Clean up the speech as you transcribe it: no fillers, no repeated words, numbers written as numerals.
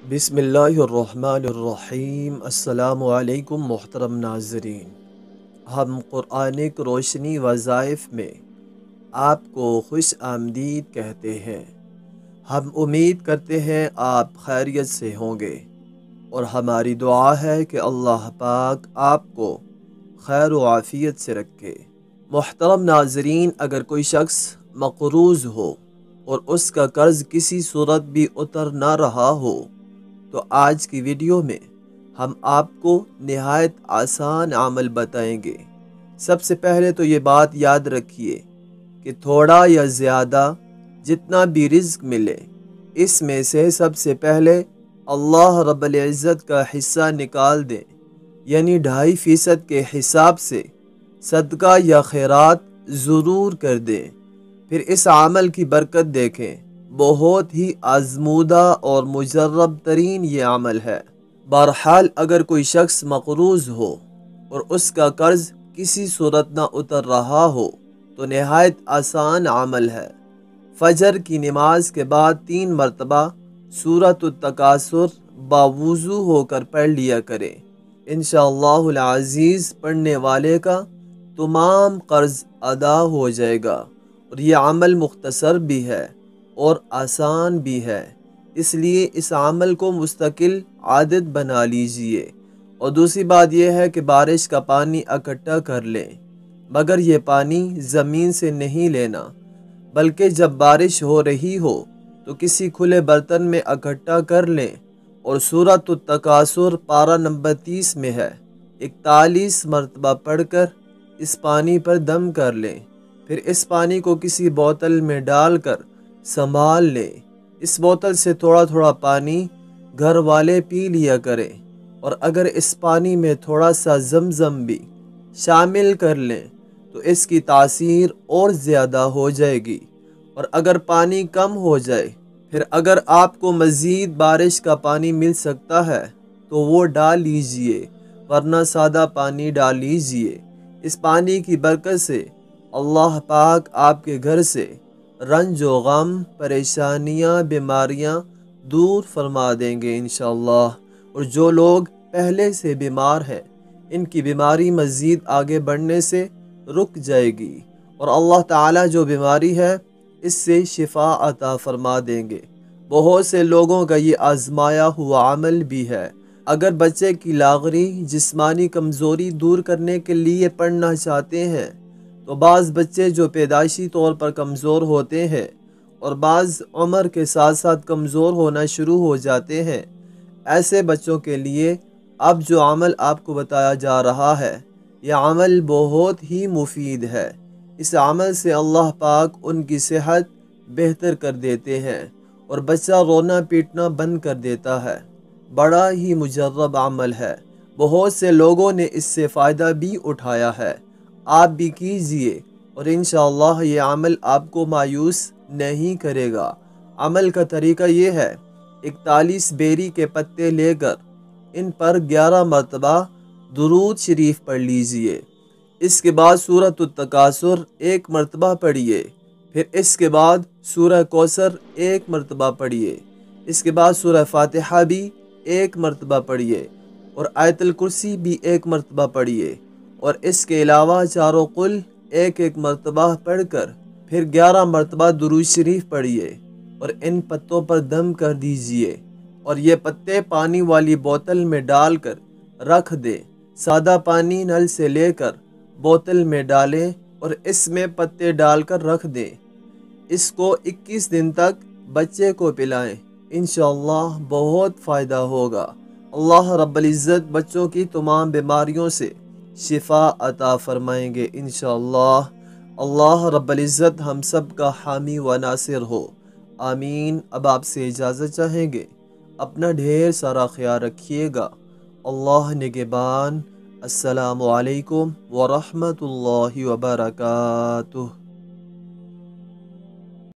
بسم اللہ الرحمن الرحیم۔ السلام علیکم محترم ناظرین، ہم قرآنک روشنی وظائف میں آپ کو خوش آمدید کہتے ہیں۔ ہم امید کرتے ہیں آپ خیریت سے ہوں گے، اور ہماری دعا ہے کہ اللہ پاک آپ کو خیر و عافیت سے رکھے۔ محترم ناظرین، اگر کوئی شخص مقروض ہو اور اس کا قرض کسی صورت بھی اتر نہ رہا ہو، تو آج کی ویڈیو میں ہم آپ کو نہایت آسان عمل بتائیں گے۔ سب سے پہلے تو یہ بات یاد رکھیے کہ تھوڑا یا زیادہ جتنا بھی رزق ملے، اس میں سے سب سے پہلے اللہ رب العزت کا حصہ نکال دیں، یعنی 2.5% کے حساب سے صدقہ یا خیرات ضرور کر دیں۔ پھر اس عمل کی برکت دیکھیں، بہت ہی آزمودہ اور مجرب ترین یہ عمل ہے۔ بہرحال اگر کوئی شخص مقروض ہو اور اس کا قرض کسی صورت نہ اتر رہا ہو تو نہایت آسان عمل ہے۔ فجر کی نماز کے بعد 3 مرتبہ سورۃ التکاثر باوضو ہو کر پڑھ لیا کریں۔ انشاءاللہ العزیز پڑھنے والے کا تمام قرض ادا ہو جائے گا، اور یہ عمل مختصر بھی ہے اور آسان بھی ہے، اس لیے اس عمل کو مستقل عادت بنا لیجئے۔ اور دوسری بات یہ ہے کہ بارش کا پانی اکٹھا کر لیں، مگر یہ پانی زمین سے نہیں لینا، بلکہ جب بارش ہو رہی ہو تو کسی کھلے برتن میں اکٹھا کر لیں، اور سورۃ التکاثر پارہ نمبر 30 میں ہے، 41 مرتبہ پڑھ کر اس پانی پر دم کر لیں۔ پھر اس پانی کو کسی بوتل میں ڈال کر سنبھال لیں۔ اس بوتل سے تھوڑا تھوڑا پانی گھر والے پی لیا کریں، اور اگر اس پانی میں تھوڑا سا زمزم بھی شامل کر لیں تو اس کی تاثیر اور زیادہ ہو جائے گی۔ اور اگر پانی کم ہو جائے، پھر اگر آپ کو مزید بارش کا پانی مل سکتا ہے تو وہ ڈال لیجئے، ورنہ سادہ پانی ڈال لیجئے۔ اس پانی کی برکت سے اللہ پاک آپ کے گھر سے رنج و غم، پریشانیاں، بیماریاں دور فرما دیں گے انشاءاللہ۔ اور جو لوگ پہلے سے بیمار ہیں، ان کی بیماری مزید آگے بڑھنے سے رک جائے گی، اور اللہ تعالیٰ جو بیماری ہے اس سے شفا عطا فرما دیں گے۔ بہت سے لوگوں کا یہ آزمایا ہوا عمل بھی ہے۔ اگر بچے کی لاغری، جسمانی کمزوری دور کرنے کے لیے پڑھنا چاہتے ہیں، تو بعض بچے جو پیدائشی طور پر کمزور ہوتے ہیں اور بعض عمر کے ساتھ ساتھ کمزور ہونا شروع ہو جاتے ہیں، ایسے بچوں کے لیے اب جو عمل آپ کو بتایا جا رہا ہے، یہ عمل بہت ہی مفید ہے۔ اس عمل سے اللہ پاک ان کی صحت بہتر کر دیتے ہیں، اور بچہ رونا پیٹنا بند کر دیتا ہے۔ بڑا ہی مجرب عمل ہے، بہت سے لوگوں نے اس سے فائدہ بھی اٹھایا ہے۔ آپ بھی کیجئے، اور انشاءاللہ یہ عمل آپ کو مایوس نہیں کرے گا۔ عمل کا طریقہ یہ ہے، 41 بیری کے پتے لے کر ان پر 11 مرتبہ درود شریف پڑھ لیجئے۔ اس کے بعد سورۃ التکاثر 1 مرتبہ پڑھیے، پھر اس کے بعد سورہ کوثر 1 مرتبہ پڑھیے، اس کے بعد سورہ فاتحہ بھی 1 مرتبہ پڑھیے، اور آیت الکرسی بھی 1 مرتبہ پڑھیے، اور اس کے علاوہ چاروں قل 1 مرتبہ پڑھ کر پھر 11 مرتبہ درود شریف پڑھیے، اور ان پتوں پر دم کر دیجئے، اور یہ پتے پانی والی بوتل میں ڈال کر رکھ دیں۔ سادہ پانی نل سے لے کر بوتل میں ڈالیں اور اس میں پتے ڈال کر رکھ دیں۔ اس کو 21 دن تک بچے کو پلائیں، انشاءاللہ بہت فائدہ ہوگا۔ اللہ رب العزت بچوں کی تمام بیماریوں سے شفا عطا فرمائیں گے انشاءاللہ۔ اللہ رب العزت ہم سب کا حامی و ناصر ہو، آمین۔ اب آپ سے اجازت چاہیں گے، اپنا ڈھیر سارا خیال رکھیے گا۔ اللہ نگہبان۔ السلام علیکم ورحمۃ اللہ وبرکاتہ۔